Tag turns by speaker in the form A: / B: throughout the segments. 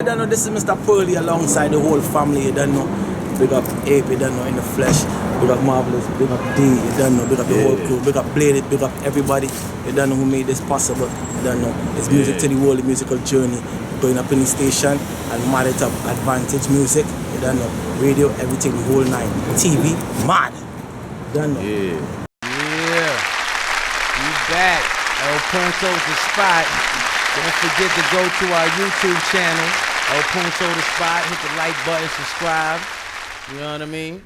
A: You don't know, this is Mr.Pearly alongside the whole family, you don't know. Big up Ape, you don't know, in the flesh. Big up Marvelous, big up D, you don't know. Big up the whole crew, big up Bladed, big up everybody. You don't know who made this possible, you don't know. It's music to the world, the musical journey. Going up in the station and mad it up. Advantage music, you don't know. Radio, everything, the whole nine. TV, mad. You don't know.
B: Yeah. We back. El Punto The Spot. Don't forget to go to our YouTube channel, El Punto The Spot. Hit the like button, subscribe. You know what I mean?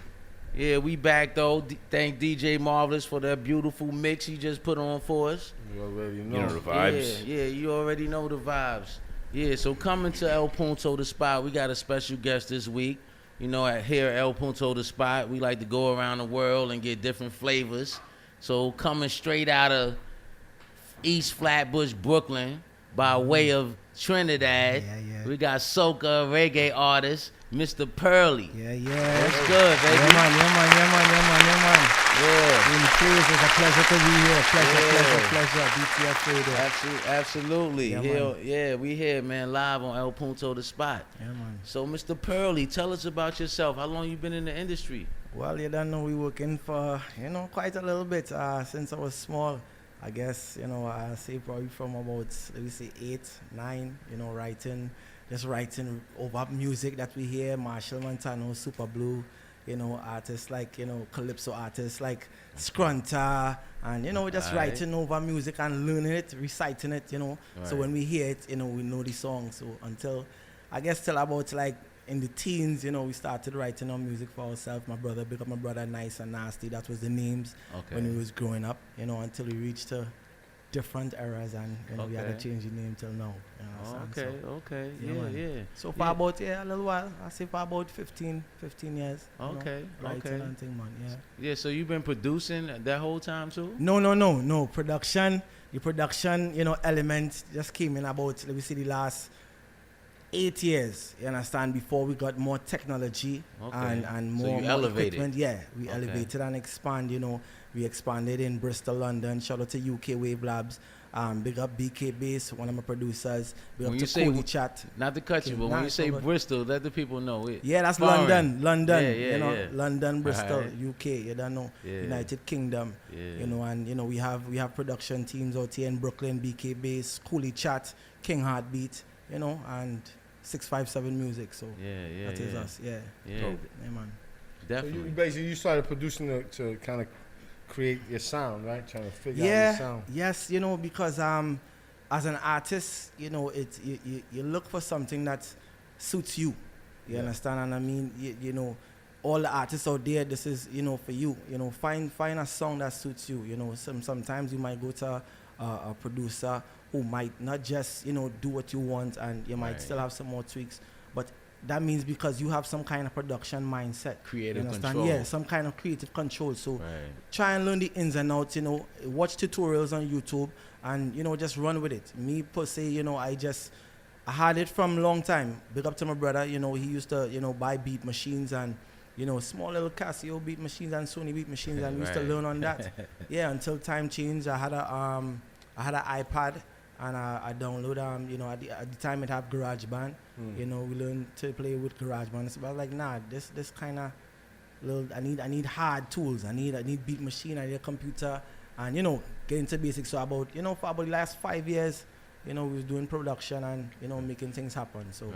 B: Yeah, we back though. Thank DJ Marvelous for that beautiful mix he just put on for us.
C: You already know.
B: You know the vibes. Yeah, you already know the vibes. Yeah, so coming to El Punto The Spot, we got a special guest this week. You know, here at El Punto The Spot, we like to go around the world and get different flavors. So coming straight out of East Flatbush, Brooklyn, by way of Trinidad, we got Soca reggae artist, Mr.Pearly.
A: Yeah.
B: What's good, baby?
A: Yeah, man. Yeah. In the place, it's a pleasure to be here. Pleasure. DTF Radio.
B: Absolutely.
A: Yeah,
B: We here, man, live on El Punto The Spot.
A: Yeah, man.
B: So, Mr. Pearly, tell us about yourself. How long you been in the industry?
A: Well, you don't know, we working for, quite a little bit since I was small. I guess, I say probably from about, let me say 8, 9, writing over music that we hear, Marshall Montano, Super Blue, artists like, calypso artists like Scrunta, and, just writing over music and learning it, reciting it, So when we hear it, we know the song. So till about like in the teens, we started writing our music for ourselves. Big up my brother, Nice and Nasty. That was the names when we was growing up, until we reached to different eras and we had to change the name till now.
B: Yeah.
A: So for about a little while, I say for about 15 years. Writing and thing, man.
B: Yeah, so you've been producing that whole time too?
A: No. The production, element just came in about, let me see, the last 8 years, you understand, before we got more technology and more,
B: so you elevated.
A: Equipment. Yeah, we elevated and expand, we expanded in Bristol, London. Shout out to UK Wave Labs. Big up BK Bass, one of my producers. Big
B: when
A: up
B: you
A: to
B: say,
A: Cody Chat.
B: Not to cut you, but when you say Bristol, let the people know it.
A: Yeah, that's
B: foreign.
A: London.
B: Yeah.
A: London, Bristol, UK, you don't know.
B: Yeah.
A: United Kingdom. And we have production teams out here in Brooklyn, BK Bass, Coolie Chat, King Heartbeat, and 657 Music. So that is us. Yeah, man.
B: Definitely.
C: You started producing to kind of create your sound, right? Trying to figure out your sound.
A: Yes, because as an artist, you look for something that suits you. You understand? And I mean, all the artists out there, this is, for you. Find a song that suits you. Sometimes you might go to a producer who might not just, do what you want, and you might still have some more tweaks. But that means because you have some kind of production mindset.
B: Creative control.
A: Yeah, some kind of creative control. So try and learn the ins and outs, watch tutorials on YouTube and, just run with it. Me per se, I had it from a long time. Big up to my brother, he used to, buy beat machines and, small little Casio beat machines and Sony beat machines, and we used to learn on that. Until time changed. I had an iPad. And I download, at the time it had GarageBand. We learned to play with GarageBand. So I was like, nah, this kind of little, I need hard tools. I need beat machine, I need a computer, and, get into basics. So for about the last 5 years, we was doing production and, making things happen. So,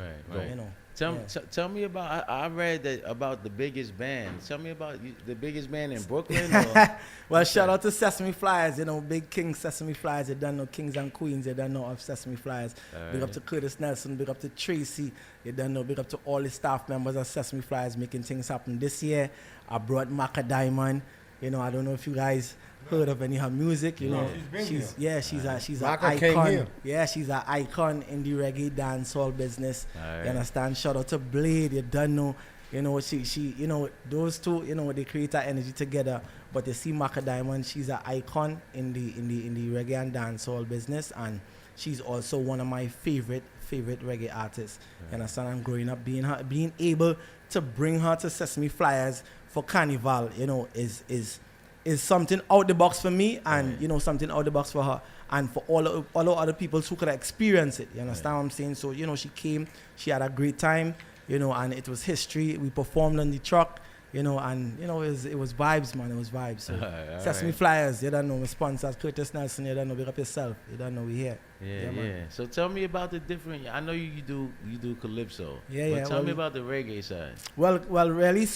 B: Tell me about, I read that about the biggest band. Tell me about the biggest band in Brooklyn.
A: Well, shout out to Sesame Flyers, Big King Sesame Flyers. They don't know Kings and Queens. They don't know of Sesame Flyers. Big up to Curtis Nelson. Big up to Tracy. They don't know. Big up to all the staff members of Sesame Flyers making things happen. This year, I brought Maca Diamond. I don't know if you guys heard of any of her music. She's an icon. Yeah, she's an icon in the reggae dancehall business. You understand? Shout out to Blade. You don't know. She those two, they create that energy together. But you see Maca Diamond, she's an icon in the reggae and dancehall business, and she's also one of my favorite reggae artists. You understand? I'm growing up being able to bring her to Sesame Flyers for Carnival, is is something out the box for me, and you know, something out the box for her, and for all the other people who could experience it. You understand what I'm saying? So you know, she came, she had a great time, you know, and it was history. We performed on the truck, you know, and you know, it was vibes, man. It was vibes. So Sesame Flyers, you don't know, my sponsors, Curtis Nelson, you don't know, big up yourself, you don't know, we here.
B: Yeah. So tell me about the different. I know you do calypso.
A: Yeah.
B: But tell me about the reggae side.
A: Well, really,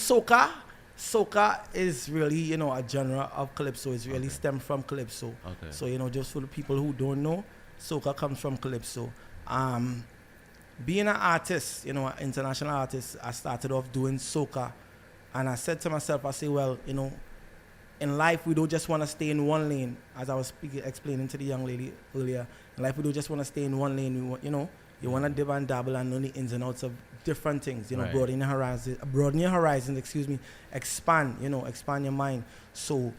A: Soca is really, you know, a genre of calypso. It's really stemmed from calypso.
B: Okay.
A: So, you know, just for the people who don't know, Soca comes from calypso. Being an artist, you know, an international artist, I started off doing Soca. And I said to myself, I say, well, you know, in life, we don't just want to stay in one lane. As I was explaining to the young lady earlier, in life, we don't just want to stay in one lane. We want, you know, you want to dip and dabble and know the ins and outs of different things, you know, broaden your horizons, expand, you know, expand your mind. So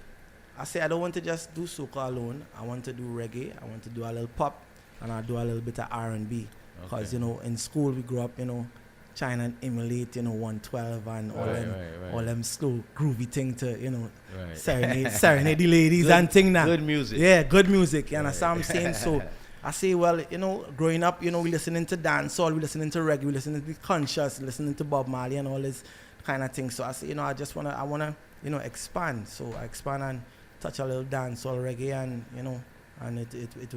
A: I say I don't want to just do soca alone. I want to do reggae. I want to do a little pop, and I do a little bit of R&B. Because, you know, in school we grew up, you know, trying to emulate, you know, 112 and all them slow groovy thing to, you know, serenade the ladies and thing now.
B: Good music.
A: Yeah, good music. You understand what I'm saying? So I say, well, you know, growing up, you know, we listening to dancehall, we listening to reggae, we listening to conscious, listening to Bob Marley and all this kind of thing. So I say, you know, I wanna, you know, expand. So I expand and touch a little dancehall, reggae, and you know, and it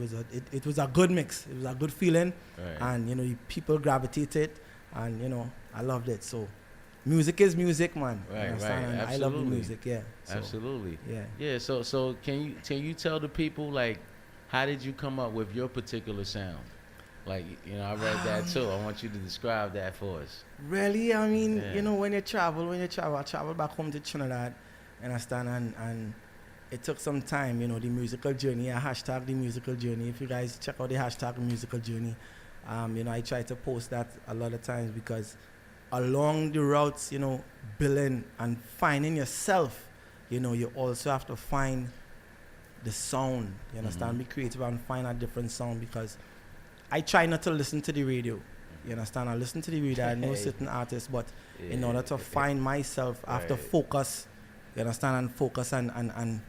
A: was a good mix. It was a good feeling, and you know, people gravitated, and you know, I loved it. So music is music, man.
B: Right.
A: I love the music. Yeah. So,
B: absolutely.
A: Yeah.
B: So can you tell the people, like, how did you come up with your particular sound? Like, you know, I read that too. I want you to describe that for us.
A: Really, I mean, you know, when you travel, I traveled back home to Trinidad, and it took some time, you know, the musical journey. I hashtag the musical journey. If you guys check out the hashtag musical journey, you know, I try to post that a lot of times, because along the routes, you know, building and finding yourself, you know, you also have to find the sound. You understand? Be creative and find a different sound, because I try not to listen to the radio. You understand? I listen to the radio. I know certain artists, but in order to find myself, I have to focus. You understand? And focus and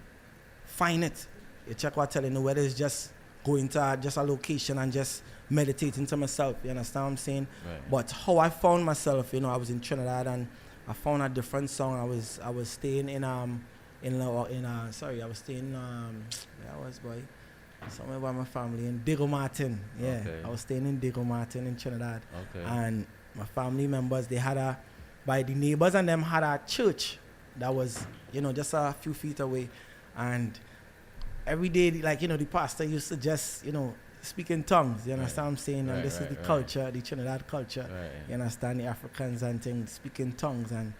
A: find it. You check what I'm telling you, whether it's just going to just a location and just meditating to myself. You understand what I'm saying? But how I found myself, you know, I was in Trinidad and I found a different song. I was staying I was staying somewhere by my family in Diego Martin. Yeah. I was staying in Diego Martin in Trinidad. And my family members, by the neighbors and them had a church that was, you know, just a few feet away. And every day, like, you know, the pastor used to just, you know, speak in tongues. You understand what I'm saying? And this is the culture, the Trinidad culture. You understand? The Africans and things speak in tongues. And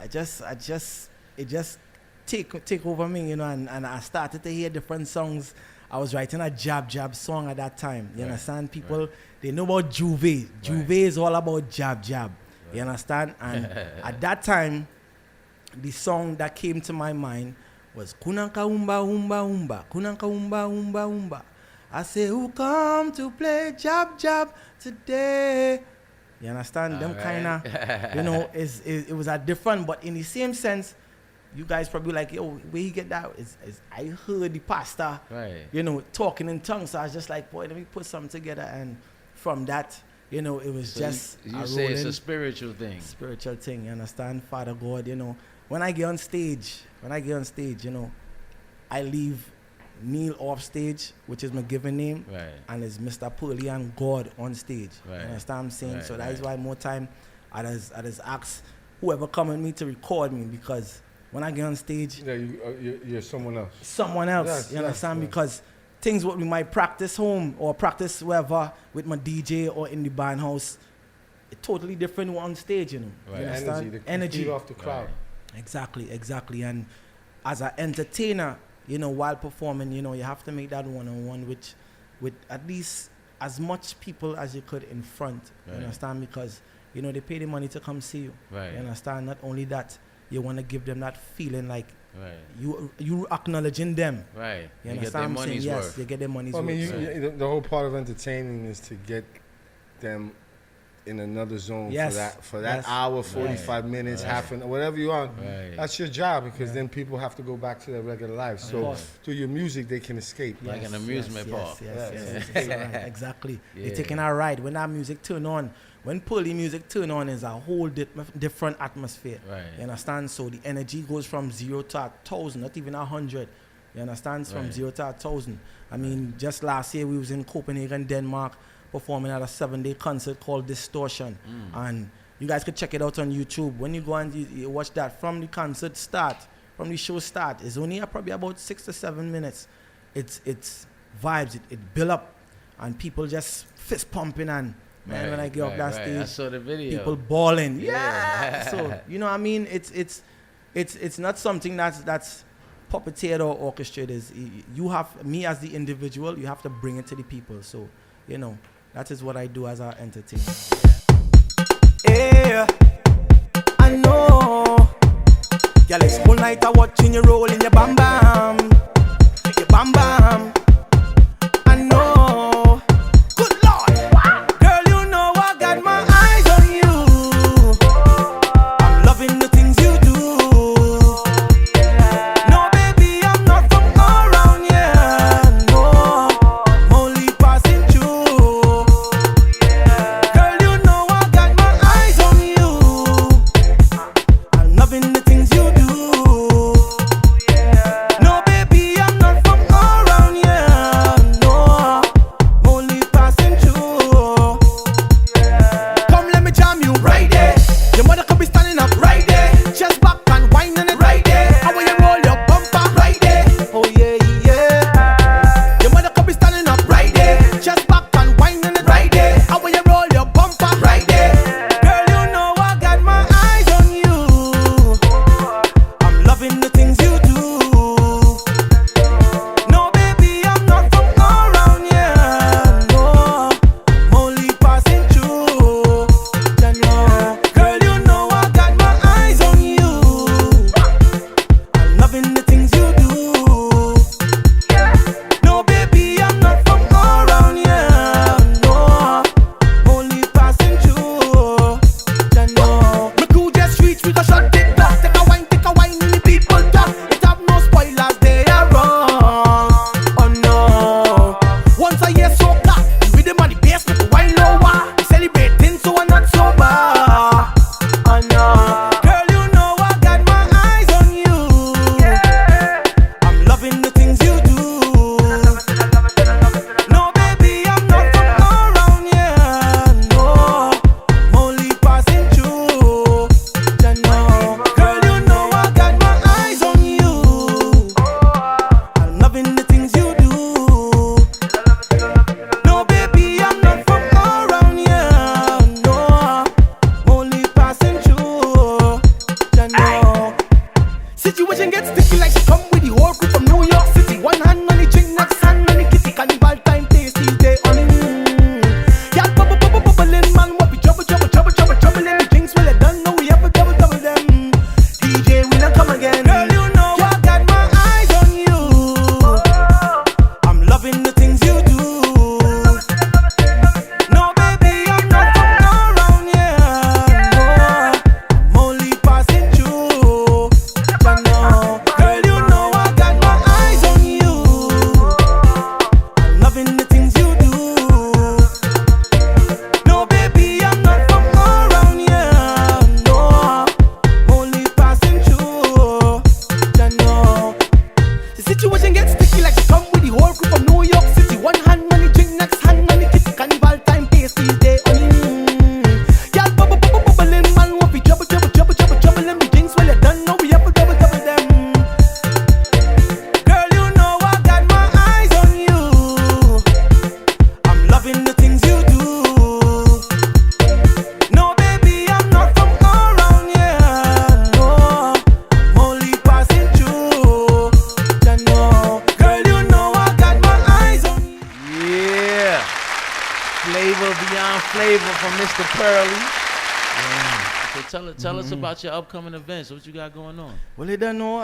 A: it just take over me, you know, and I started to hear different songs. I was writing a jab song at that time. You understand? People, they know about Juve. Juve is all about jab. You understand? And at that time, the song that came to my mind was Kunanka Umba Umba Umba. Kunanka Umba Umba Umba. I say, who come to play jab today? You understand? Them kind of, you know, it was a different, but in the same sense, you guys probably like, yo, where you get that? I heard the pastor, you know, talking in tongues. So I was just like, boy, let me put something together. And from that, you know, it was just
B: you say it's a spiritual thing.
A: Spiritual thing, you understand? Father God, you know, when I get on stage, you know, I leave Neil off stage, which is my given name, and it's Mr.Pearly and God on stage. You understand what I'm saying? So that is why more time I just ask whoever come with me to record me, because when I get on stage,
C: you're someone else.
A: Yes, you understand? Because things what we might practice home or practice wherever with my DJ or in the band house, it's totally different on stage, you know. You understand? Energy
C: off the crowd.
A: Exactly. And as an entertainer, you know, while performing, you know, you have to make that one-on-one with at least as much people as you could in front. You understand? Because, you know, they pay the money to come see you. You understand? Not only that, you want to give them that feeling like you acknowledging them. You understand what I'm saying? Yes, they get their money's worth.
C: I mean, the whole part of entertaining is to get them in another zone
A: Yes.
C: for that
A: Yes.
C: hour, 45 minutes, half an whatever you want.
B: Right.
C: That's your job because then people have to go back to their regular lives. So
A: course.
C: through your music, they can escape.
B: Like an amusement park.
A: Yes. Right, exactly.
B: Yeah.
A: You're taking a ride. When that music turn on, when Pearly music turn on, is a whole different atmosphere.
B: Right.
A: You understand? So the energy goes from 0 to 1,000, not even 100. You understand? From
B: Right.
A: 0 to 1,000. I mean, just last year we was in Copenhagen, Denmark, performing at a 7-day concert called Distortion. And you guys could check it out on YouTube. When you go and you watch that from the concert start, from the show start, it's only probably about 6 to 7 minutes. It's vibes, it build up, and people just fist pumping and man, when I get off that stage,
B: I saw the video.
A: people bawling.
B: Yeah.
A: Yeah. So you know what I mean? It's not something that's puppeteered or orchestrated. You have, me as the individual, you have to bring it to the people. So, you know, that is what I do as an entertainer. Yeah, I know. Girl, it's whole night I watching you roll in your bam bam. Your bam bam. I know. Good Lord. Girl, you know I got my eyes on you. I'm loving the things you do. No, baby, I'm not from around here. No, I'm only passing through. Girl, you know I got my eyes on you. I'm loving the things you do. No, baby, I'm not from around here. No, I'm only passing through. Come, let me jam you right there. Your mother could be standing up right there. Just back and whining it right there. How will you roll your bumper right there? Oh yeah, yeah. Your mother could be standing up right there. Just back and whining it right there. How will you roll your bumper right there? Girl, you know I got my eyes on you. I'm loving the things you do. No, baby, I'm not from around here. No, I'm only passing through. You know, girl, you know I got my eyes on you. I'm loving the things you do. No, baby, I'm not from around here. No, I'm only passing through. You know, my crew just reach with a shot, take block, take a wine in the people talk. It have no spoilers, they are wrong. Oh no, once I hear soca, the rhythm and the bass make the wine lower. We celebrating, so I'm not sober. Oh no, girl, you know I got my eyes on you. I'm loving the things you do. No, baby, I'm not from around here. No, I'm only passing through. You know, girl, you know I got my eyes on you. I'm loving the things you do. No, baby, I'm not from around here. No, I'm only passing through. You know, situation gets sticky like she come with the whole crew from New York City. One hand on the drink, next hand on the kitty. Carnival time tasty day on it. Yeah, bubbling man, what we trouble in the drinks. Well, I don't know we have to double them. DJ, we not come again. Girl, you know I got my eyes on you. I'm loving the things you do. No, baby, I'm not from around here. No, I'm only passing through. You know, girl, you know I got my eyes on you. I'm loving the things you do. No, baby, I'm not from around here. No, I'm only passing through. You know, the situation gets sticky like she come with the whole crew from New York City. One hand on the drink, next hand on the kitty. Carnival time tasty day on it. Yeah, bubbling man, what we trouble in the drinks. Well, I don't know we have to double them. Girl, you know I got my eyes on you. I'm loving the things you do. No, baby, I'm not from around here. No, I'm only passing through. You know, girl, you know I got my eyes on you.
B: Yeah. Flavor beyond flavor from Mr.Pearly. So tell us about your upcoming events. What you got going on?
A: Well, you don't know,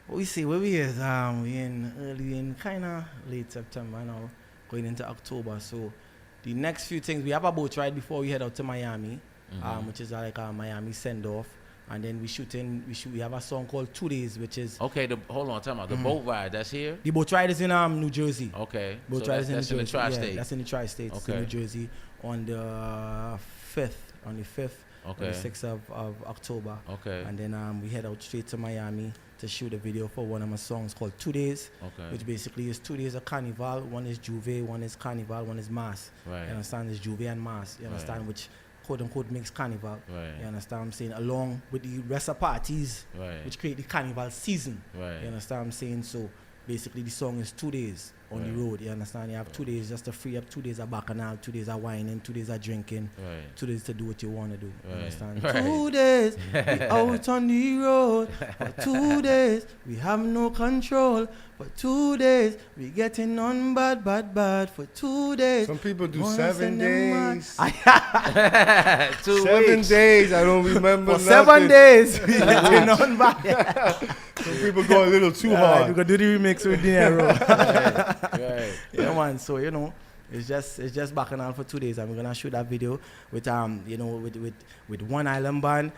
A: what we see, where we is, we in kind of late September now, going into October. So the next few things, we have a boat ride before we head out to Miami, which is like a Miami send-off. And then we have a song called 2 Days, which is...
B: Okay, hold on, tell me. The boat ride, that's here?
A: The boat ride is in New Jersey.
B: Okay,
A: Boat
B: so
A: ride is in
B: that's
A: New
B: in the
A: Jersey.
B: tri-state.
A: Yeah, that's in the tri-states,
B: Okay.
A: in New Jersey, on the 5th,
B: Okay.
A: or the 6th of October.
B: Okay.
A: And then we head out straight to Miami to shoot a video for one of my songs called 2 Days,
B: Okay.
A: which basically is 2 days of carnival. One is Juve, one is carnival, one is mass.
B: Right.
A: You understand? It's Juve and mass. You understand?
B: Right.
A: Which quote unquote makes carnival.
B: Right.
A: You understand what I'm saying? Along with the rest of parties,
B: Right.
A: which create the carnival season.
B: Right.
A: You understand what I'm saying? So basically the song is 2 days on the
B: Right.
A: road. You understand? You have 2 days just to free up, 2 days of bacchanal, 2 days of whining, 2 days of drinking,
B: Right.
A: 2 days to do what you want to do. You
B: Right.
A: understand?
B: Right.
A: 2 days we out on the road. For 2 days we have no control. For 2 days we getting on bad. For 2 days.
C: Some people do
A: wanna
C: 7
A: send them
C: days.
B: 2 weeks.
C: 7 days, I don't remember
A: For
C: nothing.
A: 7 days we getting on bad.
C: Some people go a little too
A: We're
C: hard.
A: gonna do the remix with Dinero.
B: Right.
A: Yeah, man. So it's just bacchanal for 2 days, and we're gonna shoot that video with with One Island Band.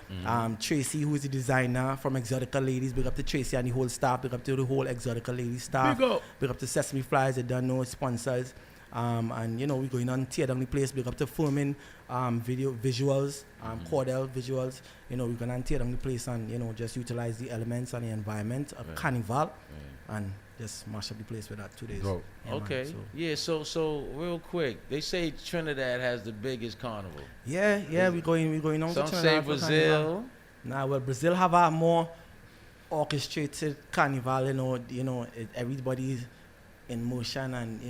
A: Tracy, who is the designer from Exotica Ladies. Big up to Tracy and the whole staff. Big up to the whole Exotica Ladies staff. Big up to Sesame Flies. They don't know sponsors. And we're going on tear down the place. Big up to filming, visuals, Cordell visuals. We're gonna tear down the place and just utilize the elements and the environment of carnival, and just mash up the place with that 2 days.
C: Bro.
A: Yeah,
B: Okay.
A: man,
B: Yeah. So real quick, they say Trinidad has the biggest carnival.
A: yeah, we're going on
B: Some
A: to
B: say
A: Trinidad for carnival.
B: Brazil.
A: Nah, well, Brazil have a more orchestrated carnival. Everybody's in motion and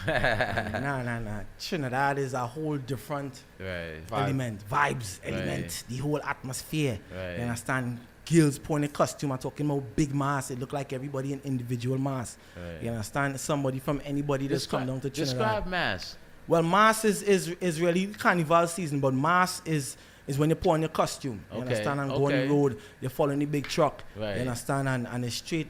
A: nah. Trinidad is a whole different
B: Right.
A: vibes, element, the whole atmosphere.
B: Right.
A: You understand? Girls putting a costume, I'm talking about big mass. It look like everybody in individual mass.
B: Right.
A: You understand? Somebody from anybody that's come down to Trinidad.
B: Describe mass.
A: Well, mass is really carnival season, but mass is when you put on your costume. You
B: Okay,
A: understand? And go on
B: okay.
A: the road, you're following the big truck.
B: Right.
A: You understand? And it's straight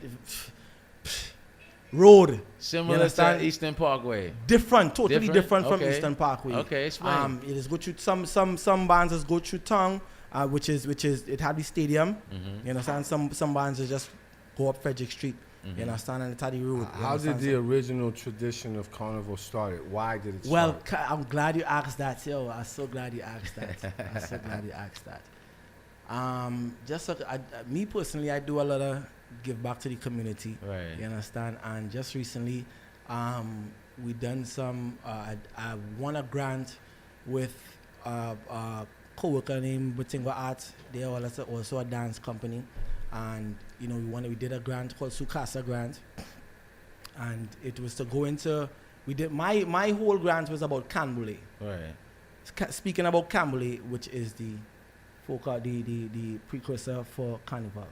A: road. You
B: Similar
A: understand?
B: to Eastern Parkway.
A: Totally different from
B: Okay.
A: Eastern Parkway.
B: Okay, explain.
A: It is go through some bands just go through town, which is it had the stadium. You understand? Some bands just go up Frederick Street. You understand? And it's had the road. You
C: How did
A: understand?
C: the original tradition of carnival started? Why did it
A: Well,
C: start?
A: I'm glad you asked that. Yo, I'm so glad you asked that. Me personally, I do a lot of give back to the community.
B: Right.
A: You understand? And just recently, we done some. I won a grant with a co-worker named Butingo Arts. They are also a dance company, and we did a grant called Sukasa Grant, and it was to go into. We did my whole grant was about Cambule.
B: Right.
A: Speaking about Cambule, which is the precursor for Carnival.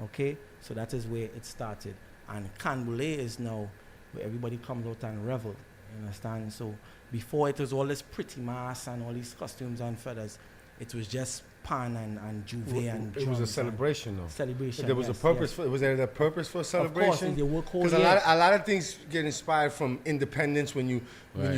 A: Okay, so that is where it started, and Cambule is now where everybody comes out and revel. You understand? So before it was all this pretty mass and all these costumes and feathers. It was just pan and juve and
C: It was a celebration, though.
A: Celebration.
C: There was a purpose. Was there a purpose for a celebration?
A: Of course,
C: because a lot of things get inspired from independence when you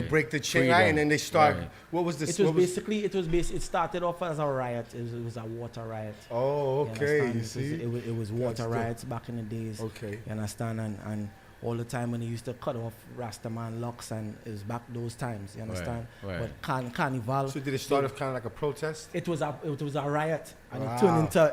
C: break the chain, right? And then they start.
B: Right.
C: What was this?
A: It started off as a riot. It was a water riot.
C: Oh, okay. You
A: see, it was water riots back in the days.
C: Okay.
A: You understand? And all the time when they used to cut off Rastaman locks, and it was back those times. You understand?
B: Right.
A: But Carnival.
C: So did it start off kind of like a protest?
A: It was a riot, and
C: Wow.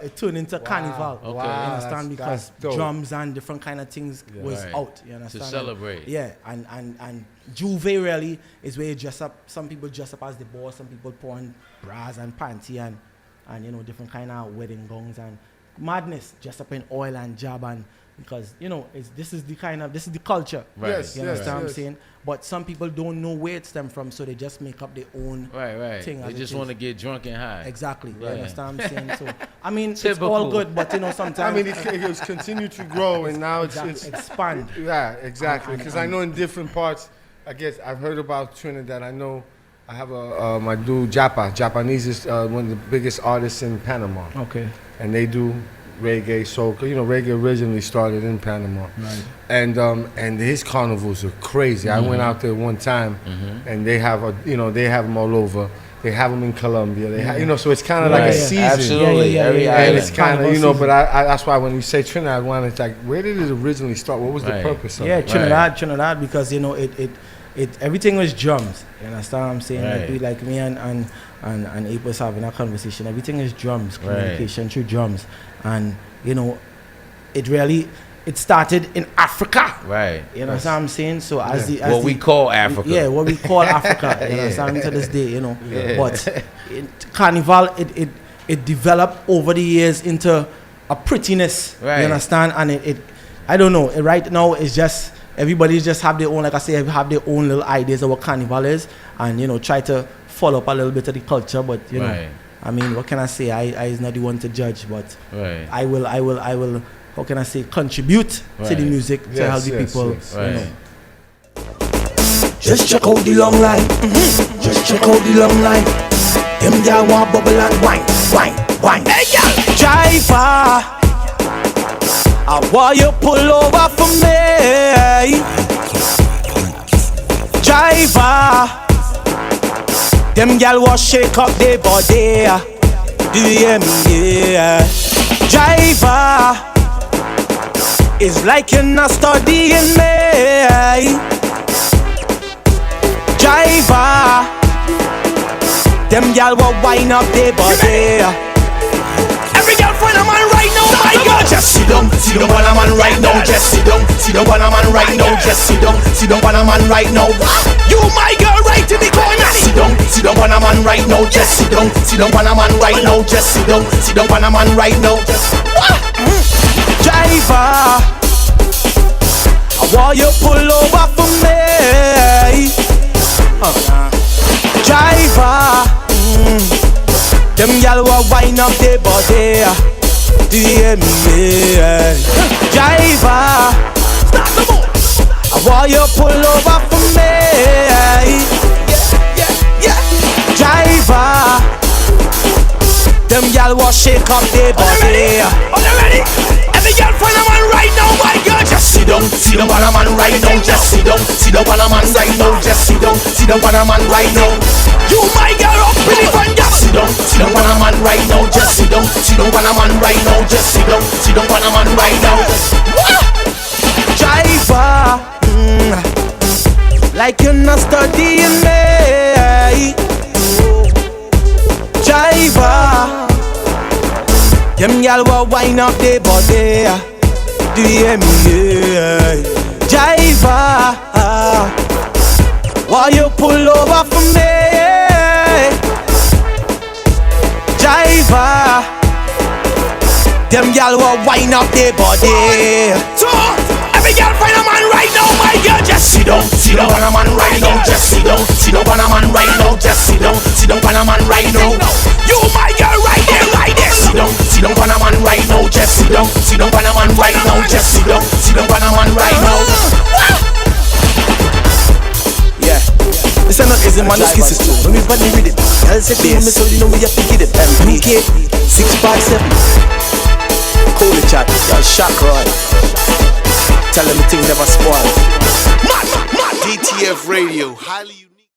A: it turned into Carnival.
B: Okay.
A: You
C: Wow,
A: understand?
C: that's
A: Because
C: dope.
A: drums and different kind of things was
B: Right.
A: out. You understand?
B: To celebrate.
A: Yeah, and Juve really is where you dress up. Some people dress up as the boss. Some people put on bras and panty and different kind of wedding gowns and madness. Dress up in oil and jab and. Because this is the culture.
B: Right.
C: Yes,
A: You understand what I'm
C: yes.
A: saying? But some people don't know where it stems from, so they just make up their own
B: Right.
A: thing.
B: They
A: as
B: just
A: it
B: want to
A: is.
B: get drunk and high.
A: Exactly. You
B: Right.
A: understand what I'm saying? So I mean,
B: Typical.
A: it's all good, but sometimes
C: I mean, it was continued to grow, and now it's
A: expand.
C: yeah, exactly.
A: And-
C: Because I know in different parts, I guess I've heard about Trinidad. I know I have my dude Japanese is one of the biggest artists in Panama,
A: Okay.
C: and they do reggae, soca. You know, reggae originally started in Panama, and his carnivals are crazy. I went out there one time, and they have them all over. They have them in Colombia. They have, you know, so it's kind of like a season.
B: Absolutely, every
C: and
B: island.
C: it's kind of, you know, but I that's why when you say Trinidad, one, it's like, where did it originally start? What was the purpose of it?
A: Trinidad, because you know it everything was drums. You understand what I'm saying? Like me and Ape was having a conversation. Everything is drums, communication through drums, and you know, it started in Africa.
B: Right.
A: You know what I'm saying? So
B: what we call Africa.
A: Yeah, what we call Africa. You know what I'm saying? To this day, you know. But Carnival, it developed over the years into a prettiness. Right. You understand? And it I don't know. Right now, it's just everybody just have their own, like I say, have their own little ideas of what Carnival is, and you know, try to follow up a little bit of the culture. But you know, I mean, what can I say? I is not the one to judge, but I will. How can I say, contribute to the music to help the people. You know.
D: Just check out the long line. Just check out the long line. Them y'all want bubble and wine. Hey y'all, driver, I want you pull over for me. Driver, them y'all want shake up their body. Do you hear me? Yeah. Driver, it's like you're not studying me. Driver, them y'all will wind up their body. Every girl find a man right now, my girl. Just sit down on a man right now. Just sit down on a man right now. Just sit down on a man right now. You my girl right in the corner. Sit down on a man right now. Just sit down on a man right now. Just sit down on a man right now. Driver, I want you pull over for me. Driver, them y'all will wind up their body. Do you hear me? Driver, I want you pull over for me. Driver, them y'all will shake up their body. Are you ready? Every girl find a man right now, my girl. Just sit down on a man right now. Just sit down on a man right now. Just sit down on a man right now. You my girl up in the front, just sit down on a man right now. Just sit down on a man right now. Just sit down on a man right now. Driver, like you're not studying me. Driver, them y'all will wind up their body. Do you hear me? Driver, why you pull over for me? Driver, them y'all will wind up their body. Every girl find a man right now, my girl. Just sit down on a man right now. Just sit down on a man right now. Just sit down on a man right now. You my girl right there. Sit down on a man right now. Just sit down on a man right now. Just sit down on a man right now. Yeah, this ain't not easy, man. Just kiss it too. When we body read it, girl said to me, so you know we have to get it. MPK 657. Call the chat, y'all shock right. Tell them the thing never spoil. DTF Radio, highly